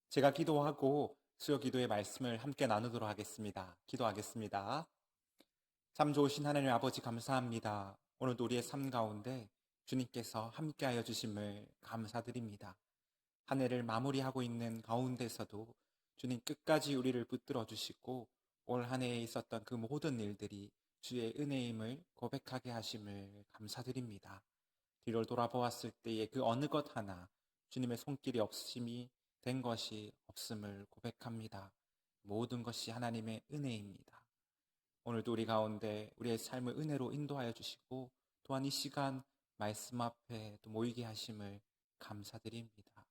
제가 기도하고 수요 기도의 말씀을 함께 나누도록 하겠습니다. 기도하겠습니다. 참 좋으신 하나님 아버지 감사합니다. 오늘도 우리의 삶 가운데 주님께서 함께하여 주심을 감사드립니다. 한 해를 마무리하고 있는 가운데서도 주님 끝까지 우리를 붙들어 주시고 올 한 해에 있었던 그 모든 일들이 주의 은혜임을 고백하게 하심을 감사드립니다. 뒤를 돌아보았을 때에 그 어느 것 하나 주님의 손길이 없으심이 된 것이 없음을 고백합니다. 모든 것이 하나님의 은혜입니다. 오늘도 우리 가운데 우리의 삶을 은혜로 인도하여 주시고 또한 이 시간 말씀 앞에 또 모이게 하심을 감사드립니다.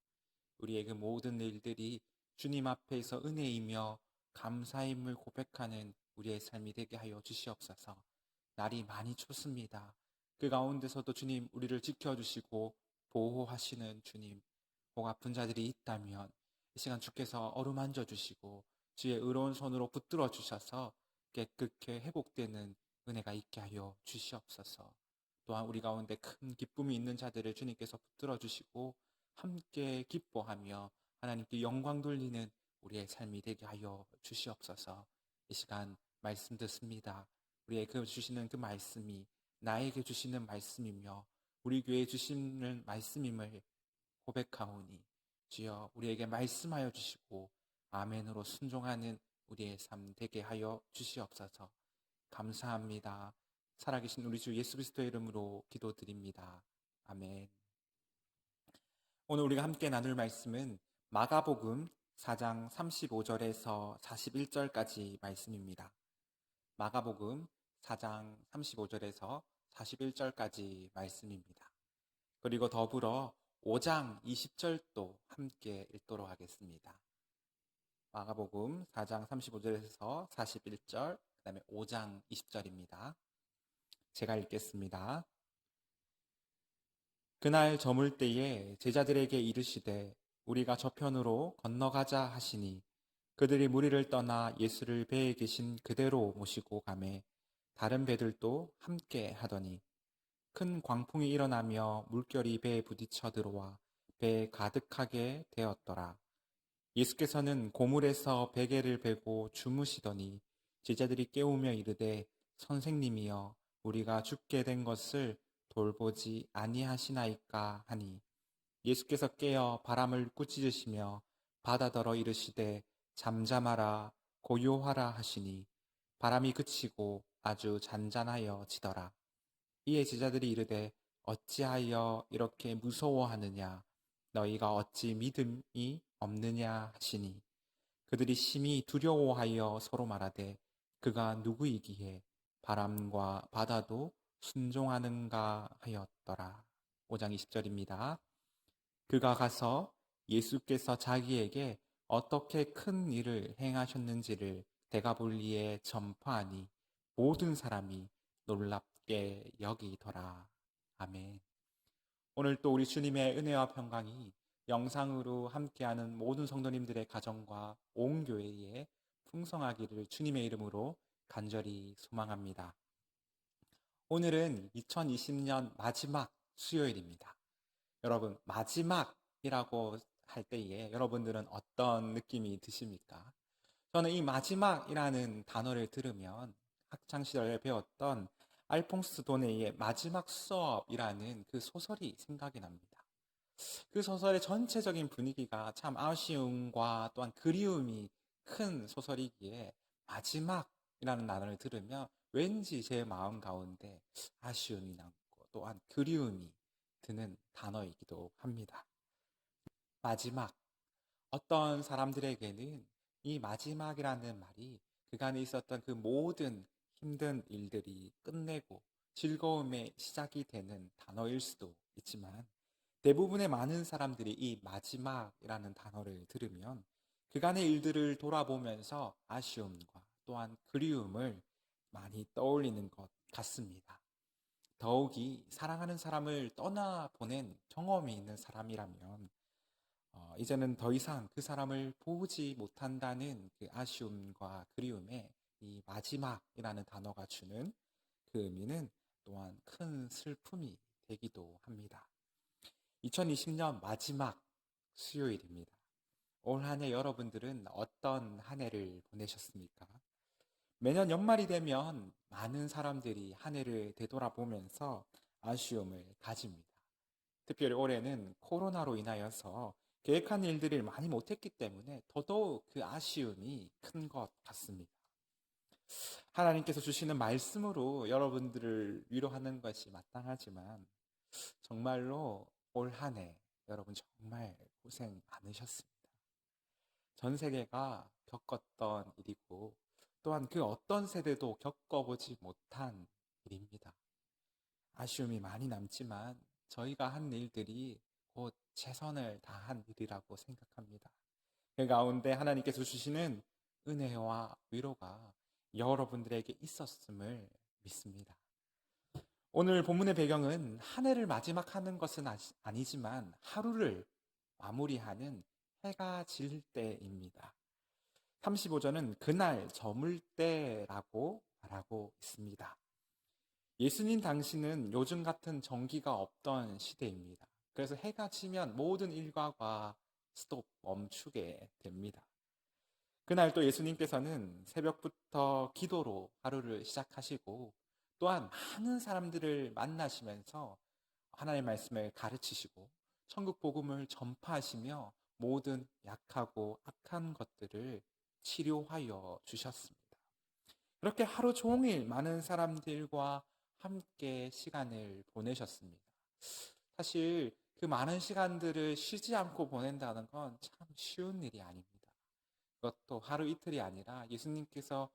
우리의 그 모든 일들이 주님 앞에서 은혜이며 감사임을 고백하는 우리의 삶이 되게 하여 주시옵소서. 날이 많이 춥습니다. 그 가운데서도 주님 우리를 지켜주시고 보호하시는 주님, 목 아픈 자들이 있다면 이 시간 주께서 어루만져 주시고 주의 의로운 손으로 붙들어 주셔서 깨끗게 회복되는 은혜가 있게 하여 주시옵소서. 또한 우리 가운데 큰 기쁨이 있는 자들을 주님께서 붙들어 주시고 함께 기뻐하며 하나님께 영광 돌리는 우리의 삶이 되게 하여 주시옵소서. 이 시간 말씀 듣습니다. 우리의 주시는 그 말씀이 나에게 주시는 말씀이며 우리 교회에 주시는 말씀임을 고백하오니 주여 우리에게 말씀하여 주시고 아멘으로 순종하는 우리의 삶 되게 하여 주시옵소서. 감사합니다. 살아계신 우리 주 예수 그리스도의 이름으로 기도드립니다. 아멘. 오늘 우리가 함께 나눌 말씀은 마가복음 4장 35절에서 41절까지 말씀입니다. 마가복음 4장 35절에서 41절까지 말씀입니다. 그리고 더불어 5장 20절도 함께 읽도록 하겠습니다. 마가복음 4장 35절에서 41절, 그 다음에 5장 20절입니다. 제가 읽겠습니다. 그날 저물 때에 제자들에게 이르시되 우리가 저편으로 건너가자 하시니 그들이 무리를 떠나 예수를 배에 계신 그대로 모시고 가매 다른 배들도 함께 하더니 큰 광풍이 일어나며 물결이 배에 부딪혀 들어와 배에 가득하게 되었더라. 예수께서는 고물에서 베개를 베고 주무시더니 제자들이 깨우며 이르되 선생님이여 우리가 죽게 된 것을 돌보지 아니하시나이까 하니 예수께서 깨어 바람을 꾸짖으시며 바다더러 이르시되 잠잠하라 고요하라 하시니 바람이 그치고 아주 잔잔하여 지더라. 이에 제자들이 이르되 어찌하여 이렇게 무서워하느냐 너희가 어찌 믿음이 없느냐 하시니 그들이 심히 두려워하여 서로 말하되 그가 누구이기에 바람과 바다도 순종하는가 하였더라. 5장 20절입니다. 그가 가서 예수께서 자기에게 어떻게 큰 일을 행하셨는지를 데가볼리에 전파하니 모든 사람이 놀랍게 여기더라. 아멘. 오늘 또 우리 주님의 은혜와 평강이 영상으로 함께하는 모든 성도님들의 가정과 온 교회에 풍성하기를 주님의 이름으로 간절히 소망합니다. 오늘은 2020년 마지막 수요일입니다. 여러분, 마지막이라고 할 때에 여러분들은 어떤 느낌이 드십니까? 저는 이 마지막이라는 단어를 들으면 학창시절에 배웠던 알퐁스 도네이의 마지막 수업이라는 그 소설이 생각이 납니다. 그 소설의 전체적인 분위기가 참 아쉬움과 또한 그리움이 큰 소설이기에 마지막이라는 단어를 들으면 왠지 제 마음 가운데 아쉬움이 남고 또한 그리움이 드는 단어이기도 합니다. 마지막. 어떤 사람들에게는 이 마지막이라는 말이 그간에 있었던 그 모든 힘든 일들이 끝내고 즐거움의 시작이 되는 단어일 수도 있지만 대부분의 많은 사람들이 이 마지막이라는 단어를 들으면 그간의 일들을 돌아보면서 아쉬움과 또한 그리움을 많이 떠올리는 것 같습니다. 더욱이 사랑하는 사람을 떠나보낸 경험이 있는 사람이라면 이제는 더 이상 그 사람을 보지 못한다는 그 아쉬움과 그리움에 이 마지막이라는 단어가 주는 그 의미는 또한 큰 슬픔이 되기도 합니다. 2020년 마지막 수요일입니다. 올 한 해 여러분들은 어떤 한 해를 보내셨습니까? 매년 연말이 되면 많은 사람들이 한 해를 되돌아보면서 아쉬움을 가집니다. 특별히 올해는 코로나로 인하여서 계획한 일들을 많이 못했기 때문에 더더욱 그 아쉬움이 큰 것 같습니다. 하나님께서 주시는 말씀으로 여러분들을 위로하는 것이 마땅하지만 정말로 올 한 해 여러분 정말 고생 많으셨습니다. 전 세계가 겪었던 일이고 또한 그 어떤 세대도 겪어보지 못한 일입니다. 아쉬움이 많이 남지만 저희가 한 일들이 곧 최선을 다한 일이라고 생각합니다. 그 가운데 하나님께서 주시는 은혜와 위로가 여러분들에게 있었음을 믿습니다. 오늘 본문의 배경은 한 해를 마지막하는 것은 아니지만 하루를 마무리하는 해가 질 때입니다. 35절은 그날 저물 때라고 말하고 있습니다. 예수님 당시는 요즘 같은 전기가 없던 시대입니다. 그래서 해가 지면 모든 일과가 스톱, 멈추게 됩니다. 그날 또 예수님께서는 새벽부터 기도로 하루를 시작하시고 또한 많은 사람들을 만나시면서 하나님의 말씀을 가르치시고 천국 복음을 전파하시며 모든 약하고 악한 것들을 치료하여 주셨습니다. 그렇게 하루 종일 많은 사람들과 함께 시간을 보내셨습니다. 사실 그 많은 시간들을 쉬지 않고 보낸다는 건 참 쉬운 일이 아닙니다. 그것도 하루 이틀이 아니라 예수님께서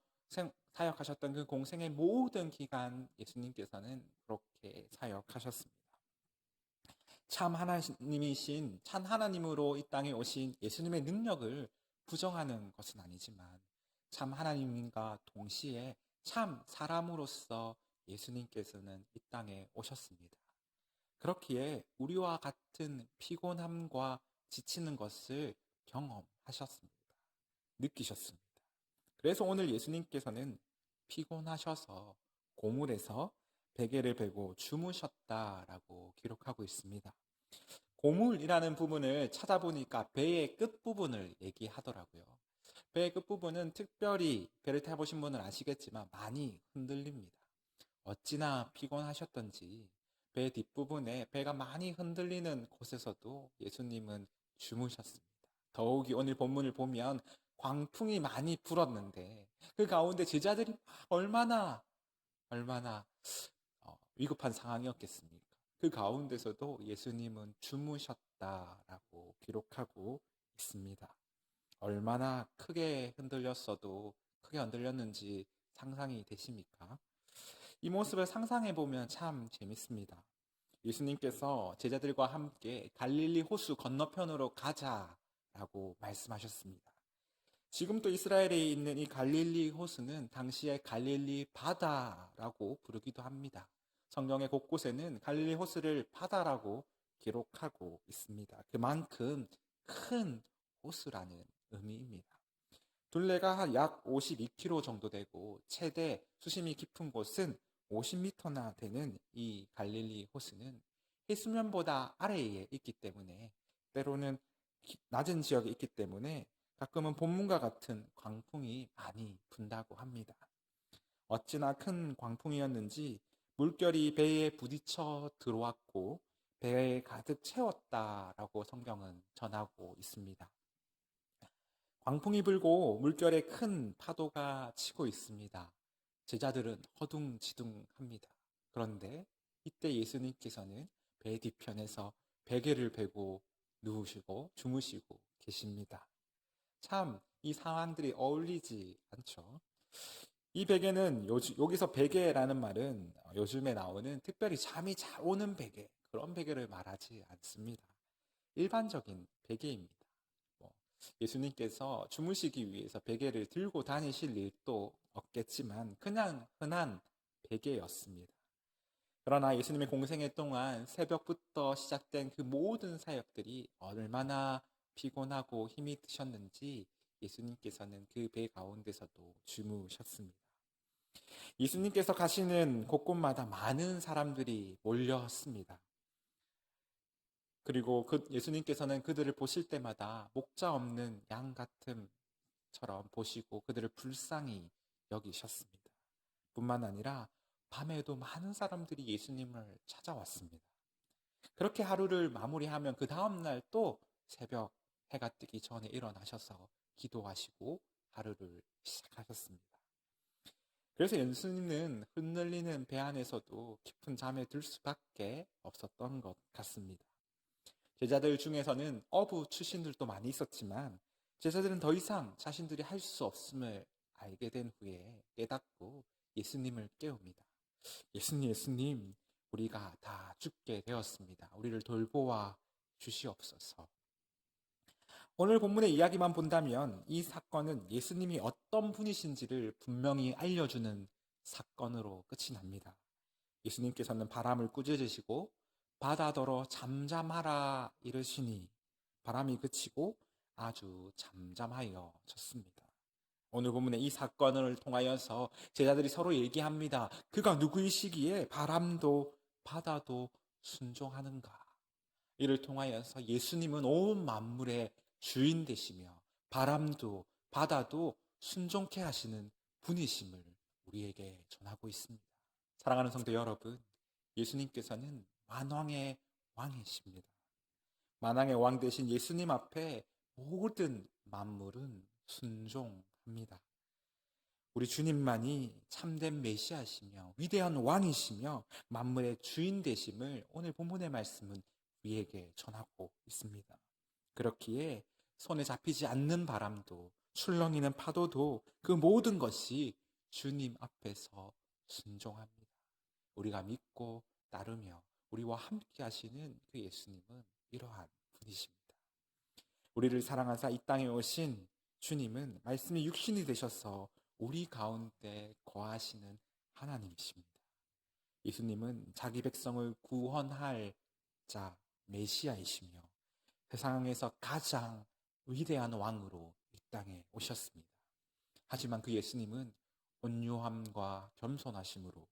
사역하셨던 그 공생의 모든 기간 예수님께서는 그렇게 사역하셨습니다. 참 하나님이신 참 하나님으로 이 땅에 오신 예수님의 능력을 부정하는 것은 아니지만 참 하나님과 동시에 참 사람으로서 예수님께서는 이 땅에 오셨습니다. 그렇기에 우리와 같은 피곤함과 지치는 것을 경험하셨습니다. 느끼셨습니다. 그래서 오늘 예수님께서는 피곤하셔서 고물에서 베개를 베고 주무셨다라고 기록하고 있습니다. 고물이라는 부분을 찾아보니까 배의 끝부분을 얘기하더라고요. 배의 끝부분은 특별히 배를 타보신 분은 아시겠지만 많이 흔들립니다. 어찌나 피곤하셨던지 배 뒷부분에 배가 많이 흔들리는 곳에서도 예수님은 주무셨습니다. 더욱이 오늘 본문을 보면 광풍이 많이 불었는데 그 가운데 제자들이 얼마나 위급한 상황이었겠습니까? 그 가운데서도 예수님은 주무셨다라고 기록하고 있습니다. 얼마나 크게 흔들렸어도 크게 흔들렸는지 상상이 되십니까? 이 모습을 상상해 보면 참 재밌습니다. 예수님께서 제자들과 함께 갈릴리 호수 건너편으로 가자라고 말씀하셨습니다. 지금도 이스라엘에 있는 이 갈릴리 호수는 당시의 갈릴리 바다라고 부르기도 합니다. 성경의 곳곳에는 갈릴리 호수를 바다라고 기록하고 있습니다. 그만큼 큰 호수라는 의미입니다. 둘레가 약 52km 정도 되고 최대 수심이 깊은 곳은 50m나 되는 이 갈릴리 호수는 해수면보다 아래에 있기 때문에 때로는 낮은 지역에 있기 때문에 가끔은 본문과 같은 광풍이 많이 분다고 합니다. 어찌나 큰 광풍이었는지 물결이 배에 부딪혀 들어왔고 배에 가득 채웠다라고 성경은 전하고 있습니다. 광풍이 불고 물결에 큰 파도가 치고 있습니다. 제자들은 허둥지둥합니다. 그런데 이때 예수님께서는 배 뒤편에서 베개를 베고 누우시고 주무시고 계십니다. 참 이 상황들이 어울리지 않죠. 이 베개는 여기서 베개라는 말은 요즘에 나오는 특별히 잠이 잘 오는 베개, 그런 베개를 말하지 않습니다. 일반적인 베개입니다. 예수님께서 주무시기 위해서 베개를 들고 다니실 일도 없겠지만 그냥 흔한 베개였습니다. 그러나 예수님의 공생애 동안 새벽부터 시작된 그 모든 사역들이 얼마나 피곤하고 힘이 드셨는지 예수님께서는 그 배 가운데서도 주무셨습니다. 예수님께서 가시는 곳곳마다 많은 사람들이 몰렸습니다. 그리고 예수님께서는 그들을 보실 때마다 목자 없는 양 같음처럼 보시고 그들을 불쌍히 여기셨습니다. 뿐만 아니라 밤에도 많은 사람들이 예수님을 찾아왔습니다. 그렇게 하루를 마무리하면 그 다음날 또 새벽 해가 뜨기 전에 일어나셔서 기도하시고 하루를 시작하셨습니다. 그래서 예수님은 흔들리는 배 안에서도 깊은 잠에 들 수밖에 없었던 것 같습니다. 제자들 중에서는 어부 출신들도 많이 있었지만 제자들은 더 이상 자신들이 할 수 없음을 알게 된 후에 깨닫고 예수님을 깨웁니다. 예수님, 우리가 다 죽게 되었습니다. 우리를 돌보아 주시옵소서. 오늘 본문의 이야기만 본다면 이 사건은 예수님이 어떤 분이신지를 분명히 알려주는 사건으로 끝이 납니다. 예수님께서는 바람을 꾸짖으시고 바다더러 잠잠하라 이르시니 바람이 그치고 아주 잠잠하여졌습니다. 오늘 본문의 이 사건을 통하여서 제자들이 서로 얘기합니다. 그가 누구이시기에 바람도 바다도 순종하는가? 이를 통하여서 예수님은 온 만물의 주인 되시며 바람도 바다도 순종케 하시는 분이심을 우리에게 전하고 있습니다. 사랑하는 성도 여러분, 예수님께서는 만왕의 왕이십니다. 만왕의 왕 되신 예수님 앞에 모든 만물은 순종합니다. 우리 주님만이 참된 메시아시며 위대한 왕이시며 만물의 주인 되심을 오늘 본문의 말씀은 우리에게 전하고 있습니다. 그렇기에 손에 잡히지 않는 바람도 출렁이는 파도도 그 모든 것이 주님 앞에서 순종합니다. 우리가 믿고 따르며 우리와 함께 하시는 그 예수님은 이러한 분이십니다. 우리를 사랑하사 이 땅에 오신 주님은 말씀이 육신이 되셔서 우리 가운데 거하시는 하나님이십니다. 예수님은 자기 백성을 구원할 자 메시아이시며 세상에서 가장 위대한 왕으로 이 땅에 오셨습니다. 하지만 그 예수님은 온유함과 겸손하심으로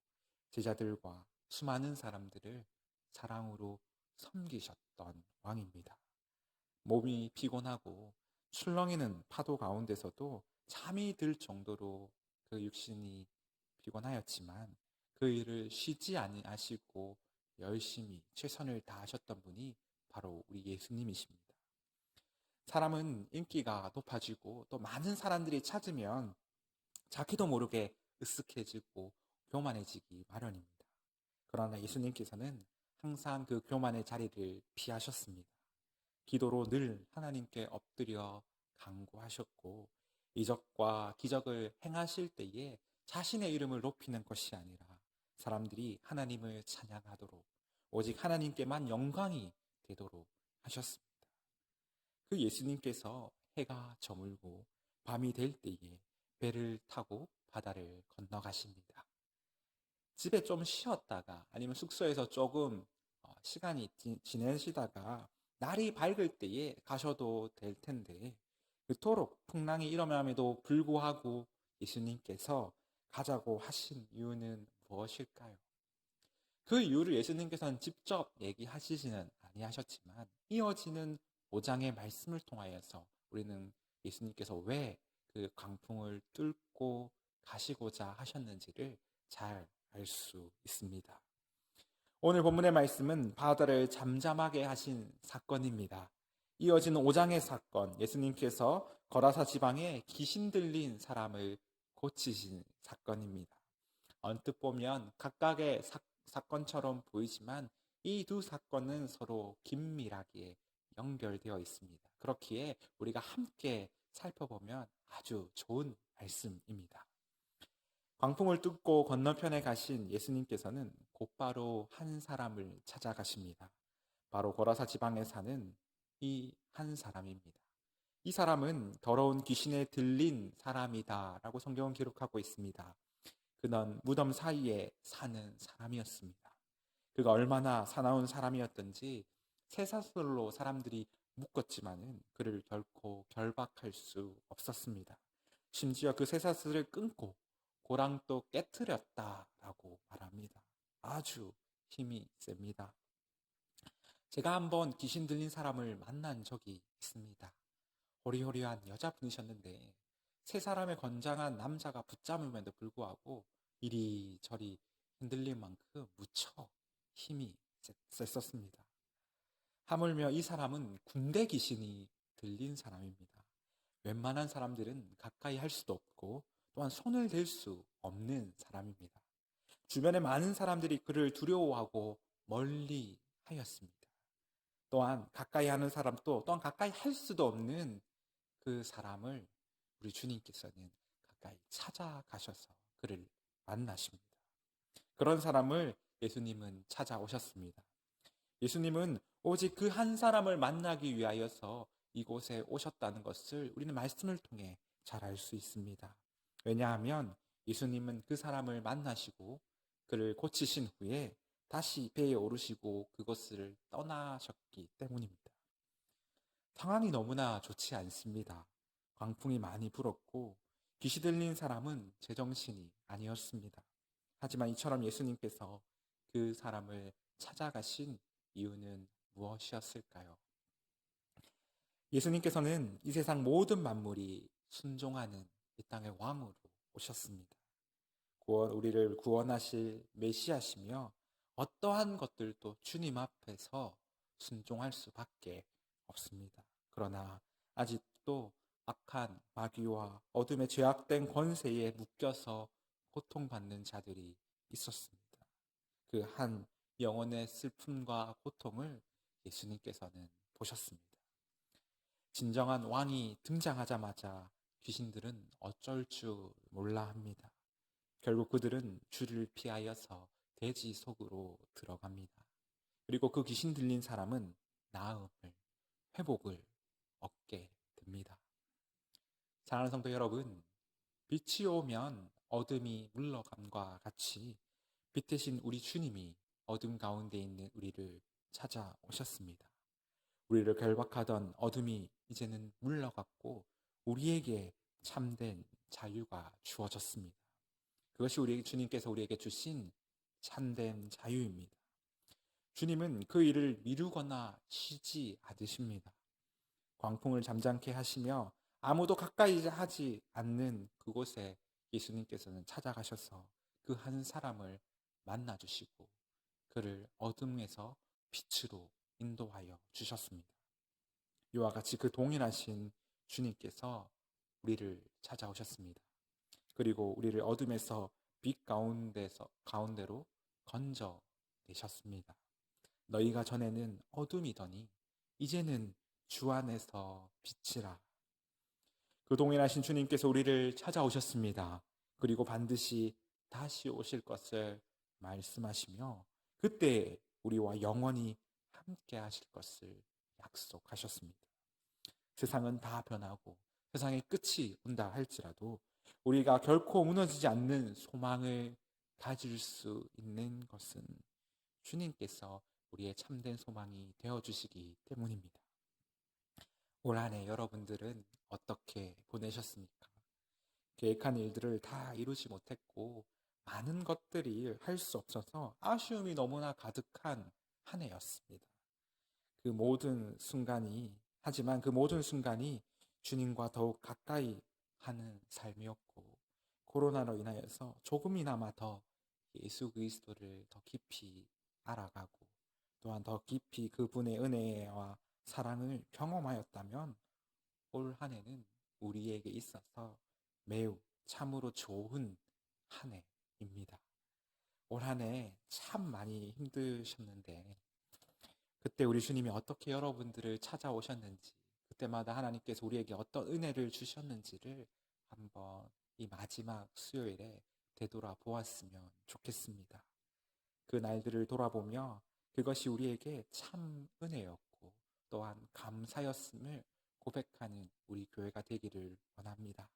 제자들과 수많은 사람들을 사랑으로 섬기셨던 왕입니다. 몸이 피곤하고 출렁이는 파도 가운데서도 잠이 들 정도로 그 육신이 피곤하였지만 그 일을 쉬지 아니하시고 열심히 최선을 다하셨던 분이 바로 우리 예수님이십니다. 사람은 인기가 높아지고 또 많은 사람들이 찾으면 자기도 모르게 으쓱해지고 교만해지기 마련입니다. 그러나 예수님께서는 항상 그 교만의 자리를 피하셨습니다. 기도로 늘 하나님께 엎드려 간구하셨고 이적과 기적을 행하실 때에 자신의 이름을 높이는 것이 아니라 사람들이 하나님을 찬양하도록 오직 하나님께만 영광이 되도록 하셨습니다. 그 예수님께서 해가 저물고 밤이 될 때에 배를 타고 바다를 건너가십니다. 집에 좀 쉬었다가 아니면 숙소에서 조금 시간이 지내시다가 날이 밝을 때에 가셔도 될 텐데 그토록 풍랑이 일어남에도 불구하고 예수님께서 가자고 하신 이유는 무엇일까요? 그 이유를 예수님께서는 직접 얘기하시지는 아니하셨지만 이어지는 5장의 말씀을 통하여서 우리는 예수님께서 왜 그 강풍을 뚫고 가시고자 하셨는지를 잘 알 수 있습니다. 오늘 본문의 말씀은 바다를 잠잠하게 하신 사건입니다. 이어지는 5장의 사건, 예수님께서 거라사 지방에 귀신 들린 사람을 고치신 사건입니다. 언뜻 보면 각각의 사건처럼 보이지만 이 두 사건은 서로 긴밀하게 연결되어 있습니다. 그렇기에 우리가 함께 살펴보면 아주 좋은 말씀입니다. 광풍을 뚫고 건너편에 가신 예수님께서는 곧바로 한 사람을 찾아가십니다. 바로 고라사 지방에 사는 이 한 사람입니다. 이 사람은 더러운 귀신에 들린 사람이다라고 성경은 기록하고 있습니다. 그는 무덤 사이에 사는 사람이었습니다. 그가 얼마나 사나운 사람이었던지 쇠사슬로 사람들이 묶었지만은 그를 결코 결박할 수 없었습니다. 심지어 그 쇠사슬을 끊고 고랑도 깨트렸다라고 말합니다. 아주 힘이 셉니다. 제가 한번 귀신 들린 사람을 만난 적이 있습니다. 호리호리한 여자분이셨는데 세 사람의 건장한 남자가 붙잡음에도 불구하고 이리저리 흔들릴 만큼 무척 힘이 셌었습니다. 하물며 이 사람은 군대 귀신이 들린 사람입니다. 웬만한 사람들은 가까이 할 수도 없고 또한 손을 댈 수 없는 사람입니다. 주변에 많은 사람들이 그를 두려워하고 멀리 하였습니다. 또한 가까이 하는 사람도 또한 가까이 할 수도 없는 그 사람을 우리 주님께서는 가까이 찾아가셔서 그를 만나십니다. 그런 사람을 예수님은 찾아오셨습니다. 예수님은 오직 그 한 사람을 만나기 위하여서 이곳에 오셨다는 것을 우리는 말씀을 통해 잘 알 수 있습니다. 왜냐하면 예수님은 그 사람을 만나시고 그를 고치신 후에 다시 배에 오르시고 그곳을 떠나셨기 때문입니다. 상황이 너무나 좋지 않습니다. 광풍이 많이 불었고 귀신 들린 사람은 제정신이 아니었습니다. 하지만 이처럼 예수님께서 그 사람을 찾아가신 이유는 무엇이었을까요? 예수님께서는 이 세상 모든 만물이 순종하는 이 땅의 왕으로 오셨습니다. 우리를 구원하실 메시아시며 어떠한 것들도 주님 앞에서 순종할 수밖에 없습니다. 그러나 아직도 악한 마귀와 어둠의 죄악된 권세에 묶여서 고통받는 자들이 있었습니다. 그 한 영혼의 슬픔과 고통을 예수님께서는 보셨습니다. 진정한 왕이 등장하자마자 귀신들은 어쩔 줄 몰라 합니다. 결국 그들은 주를 피하여서 돼지 속으로 들어갑니다. 그리고 그 귀신 들린 사람은 나음을, 회복을 얻게 됩니다. 사랑하는 성도 여러분, 빛이 오면 어둠이 물러감과 같이 빛 대신 우리 주님이 어둠 가운데 있는 우리를 찾아오셨습니다. 우리를 결박하던 어둠이 이제는 물러갔고 우리에게 참된 자유가 주어졌습니다. 그것이 우리 주님께서 우리에게 주신 참된 자유입니다. 주님은 그 일을 미루거나 쉬지 않으십니다. 광풍을 잠잠케 하시며 아무도 가까이 하지 않는 그곳에 예수님께서는 찾아가셔서 그 한 사람을 만나주시고 그를 어둠에서 빛으로 인도하여 주셨습니다. 이와 같이 그 동일하신 주님께서 우리를 찾아오셨습니다. 그리고 우리를 어둠에서 빛 가운데로 건져내셨습니다. 너희가 전에는 어둠이더니 이제는 주 안에서 빛이라. 그 동일하신 주님께서 우리를 찾아오셨습니다. 그리고 반드시 다시 오실 것을 말씀하시며 그때 우리와 영원히 함께 하실 것을 약속하셨습니다. 세상은 다 변하고 세상의 끝이 온다 할지라도 우리가 결코 무너지지 않는 소망을 가질 수 있는 것은 주님께서 우리의 참된 소망이 되어주시기 때문입니다. 올 한 해 여러분들은 어떻게 보내셨습니까? 계획한 일들을 다 이루지 못했고 많은 것들이 할 수 없어서 아쉬움이 너무나 가득한 한 해였습니다. 하지만 그 모든 순간이 주님과 더욱 가까이 하는 삶이었고 코로나로 인하여서 조금이나마 더 예수 그리스도를 더 깊이 알아가고 또한 더 깊이 그분의 은혜와 사랑을 경험하였다면 올 한 해는 우리에게 있어서 매우 참으로 좋은 한 해입니다. 올 한 해 참 많이 힘드셨는데 그때 우리 주님이 어떻게 여러분들을 찾아오셨는지 그때마다 하나님께서 우리에게 어떤 은혜를 주셨는지를 한번 이 마지막 수요일에 되돌아보았으면 좋겠습니다. 그 날들을 돌아보며 그것이 우리에게 참 은혜였고 또한 감사였음을 고백하는 우리 교회가 되기를 원합니다.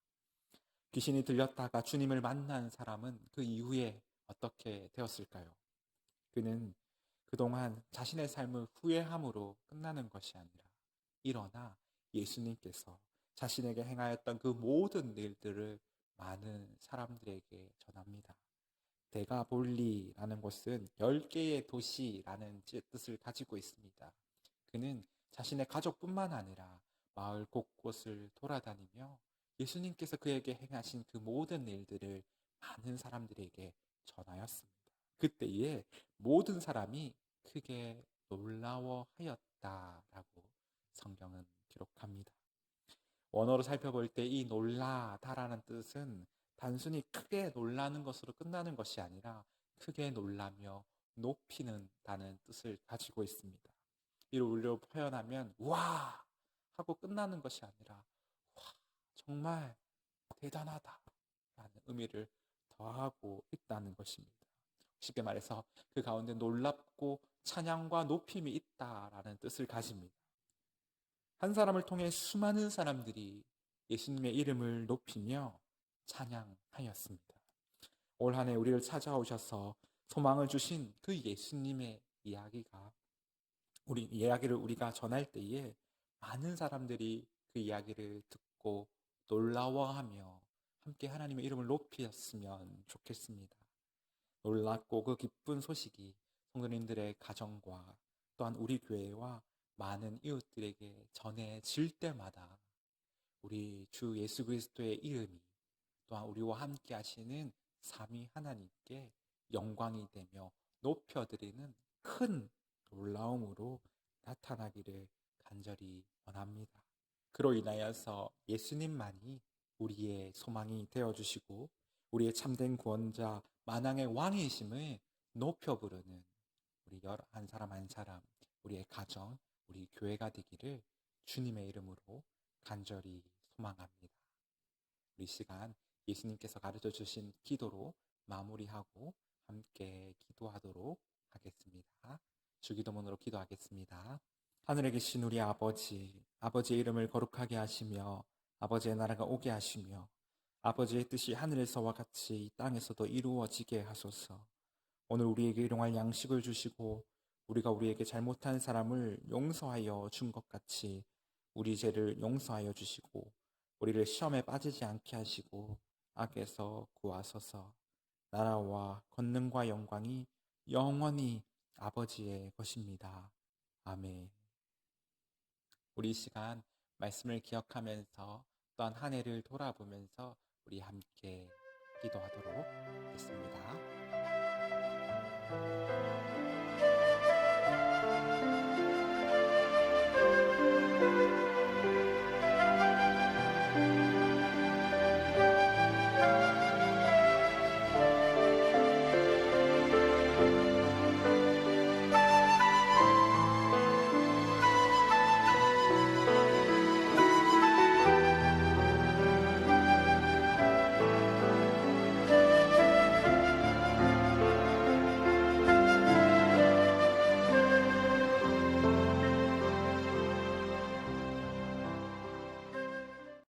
귀신이 들렸다가 주님을 만난 사람은 그 이후에 어떻게 되었을까요? 그는 그동안 자신의 삶을 후회함으로 끝나는 것이 아니라 일어나 예수님께서 자신에게 행하였던 그 모든 일들을 많은 사람들에게 전합니다. 데가볼리라는 것은 10개의 도시라는 뜻을 가지고 있습니다. 그는 자신의 가족뿐만 아니라 마을 곳곳을 돌아다니며 예수님께서 그에게 행하신 그 모든 일들을 많은 사람들에게 전하였습니다. 그때에 모든 사람이 크게 놀라워하였다라고 성경은 기록합니다. 원어로 살펴볼 때 이 놀라다라는 뜻은 단순히 크게 놀라는 것으로 끝나는 것이 아니라 크게 놀라며 높이는 다는 뜻을 가지고 있습니다. 이를 우리로 표현하면 와 하고 끝나는 것이 아니라 와 정말 대단하다 라는 의미를 더하고 있다는 것입니다. 쉽게 말해서 그 가운데 놀랍고 찬양과 높임이 있다라는 뜻을 가집니다. 한 사람을 통해 수많은 사람들이 예수님의 이름을 높이며 찬양하였습니다. 올 한 해 우리를 찾아오셔서 소망을 주신 그 예수님의 이야기를 우리가 전할 때에 많은 사람들이 그 이야기를 듣고 놀라워하며 함께 하나님의 이름을 높였으면 좋겠습니다. 놀랍고 그 기쁜 소식이 성도님들의 가정과 또한 우리 교회와 많은 이웃들에게 전해질 때마다 우리 주 예수 그리스도의 이름이 또한 우리와 함께 하시는 삼위 하나님께 영광이 되며 높여드리는 큰 놀라움으로 나타나기를 간절히 원합니다. 그로 인하여서 예수님만이 우리의 소망이 되어주시고 우리의 참된 구원자 만왕의 왕이심을 높여 부르는 우리 한 사람 한 사람 우리의 가정, 우리 교회가 되기를 주님의 이름으로 간절히 소망합니다. 우리 시간 예수님께서 가르쳐 주신 기도로 마무리하고 함께 기도하도록 하겠습니다. 주기도문으로 기도하겠습니다. 하늘에 계신 우리 아버지, 아버지의 이름을 거룩하게 하시며 아버지의 나라가 오게 하시며 아버지의 뜻이 하늘에서와 같이 이 땅에서도 이루어지게 하소서. 오늘 우리에게 일용할 양식을 주시고 우리가 우리에게 잘못한 사람을 용서하여 준 것 같이 우리 죄를 용서하여 주시고 우리를 시험에 빠지지 않게 하시고 악에서 구하소서. 나라와 권능과 영광이 영원히 아버지의 것입니다. 아멘. 우리 시간 말씀을 기억하면서 또한 한 해를 돌아보면서 우리 함께 기도하도록 하겠습니다.